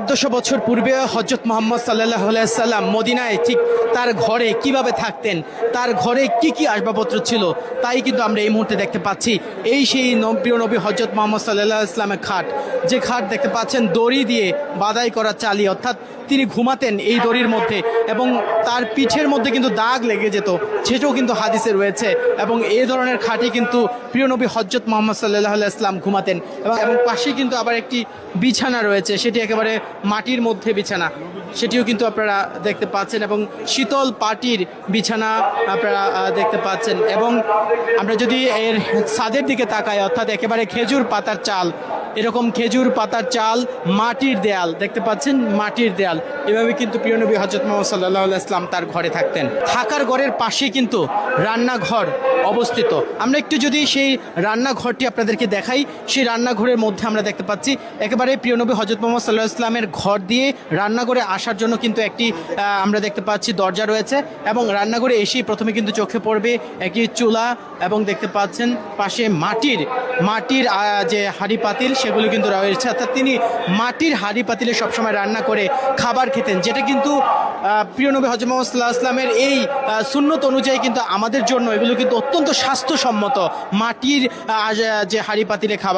1400 বছর পূর্বে হযরত মুহাম্মদ সাল্লাল্লাহু আলাইহি সাল্লাম মদিনায় ঠিক তার ঘরে কিভাবে থাকতেন, তার ঘরে কি কি আসবাবপত্র ছিল, তাই কিন্তু আমরা এই মুহূর্তে দেখতে পাচ্ছি। এই সেই প্রিয় নবী হযরত মুহাম্মদ সাল্লাল্লাহু আলাইহি সাল্লামের খাট, যে খাট দেখতে পাচ্ছেন দড়ি দিয়ে বাদাই করা চালি, অর্থাৎ তিনি ঘুমাতেন এই দড়ির মধ্যে এবং তার পিঠের মধ্যে কিন্তু দাগ লেগে যেত, সেটাও কিন্তু হাদিসে রয়েছে। এবং এই ধরনের খাটে কিন্তু প্রিয় নবী হযরত মুহাম্মদ সাল্লাল্লাহু আলাইহি সাল্লাম ঘুমাতেন। এবং পাশে কিন্তু আবার একটি বিছানা রয়েছে, সেটি একেবারে মাটির মধ্যে বিছানা, সেটিও কিন্তু আপনারা দেখতে পাচ্ছেন। এবং শীতল পাটির বিছানা আপনারা দেখতে পাচ্ছেন। এবং আমরা যদি এর ছাদের দিকে তাকাই, অর্থাৎ একেবারে খেজুর পাতার চাল, এরকম খেজুর পাতার চাল, মাটির দেয়াল দেখতে পাচ্ছেন, মাটির দেয়াল। এভাবে কিন্তু প্রিয় নবী হযরত মুহাম্মদ সাল্লাল্লাহু আলাইহি সাল্লাম তার ঘরে থাকতেন। থাকার ঘরের পাশে কিন্তু রান্নাঘর অবস্থিত। আমরা একটু যদি সেই রান্নাঘরটি আপনাদেরকে দেখাই, সেই রান্নাঘরের মধ্যে আমরা দেখতে পাচ্ছি একেবারে প্রিয় নবী হযরত মুহাম্মদ সাল্লাল্লাহু আলাইহি সাল্লামের ঘর দিয়ে রান্নাঘরে আসার জন্য কিন্তু একটি আমরা দেখতে পাচ্ছি দরজা রয়েছে। এবং রান্নাঘরে এসেই প্রথমে কিন্তু চোখে পড়বে একটি চুলা, এবং দেখতে পাচ্ছেন পাশে মাটির যে হাঁড়ি পাতিল সেগুলো কিন্তু রয়েছে। অর্থাৎ তিনি মাটির হাঁড়ি পাতিলে সবসময় রান্না করে খাবার খেতেন, যেটা কিন্তু প্রিয় নবী হযরত মুহাম্মদ সাল্লাল্লাহু আলাইহি সাল্লামের এই সুন্নত অনুযায়ী কিন্তু আমাদের জন্য এগুলো কিন্তু অত্যন্ত স্বাস্থ্যসম্মত, মাটির যে হাঁড়ি পাতিলে খাবার।